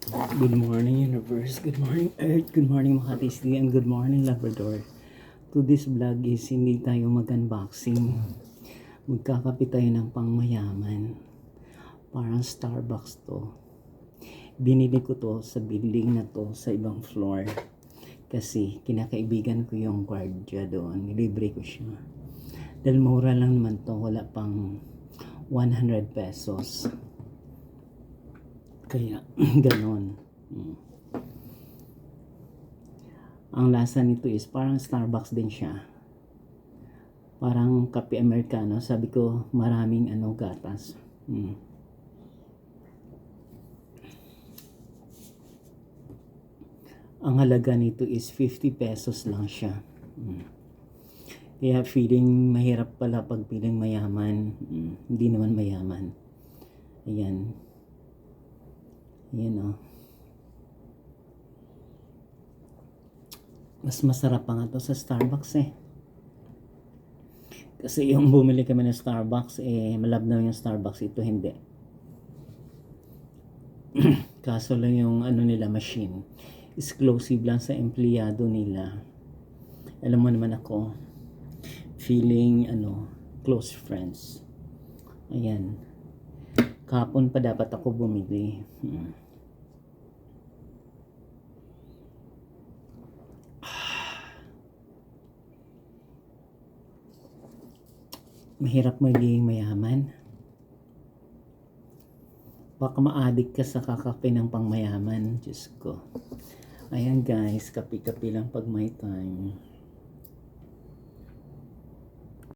Good morning, universe. Good morning, earth. Good morning, Makati City. And good morning, Labrador. To this vlog is hindi tayo mag-unboxing. Magkakapit tayo ng pangmayaman. Parang Starbucks to. Binili ko to sa building na to sa ibang floor. Kasi kinakaibigan ko yung guardia doon. Nilibre ko siya. Dahil mura lang naman to. Wala pang 100 pesos. Kaya, ganon. Ang lasa nito is parang Starbucks din siya. Parang kape Americano. Sabi ko, maraming gatas. Ang halaga nito is 50 pesos lang siya. Kaya feeling mahirap pala pag feeling mayaman. Hindi naman mayaman. Ayan. Ayan o. Mas masarap pa nga to sa Starbucks eh. Kasi yung bumili kami ng Starbucks malabnaw yung Starbucks. Ito hindi. Kaso lang yung nila machine. Exclusive lang sa empleyado nila. Alam mo naman ako. Feeling close friends. Ayan. Kahapon pa dapat ako bumili. Mahirap maging mayaman. Baka ma-addict ka sa kakape ng pangmayaman. Diyos ko. Ayan guys, kape-kape lang pag may time.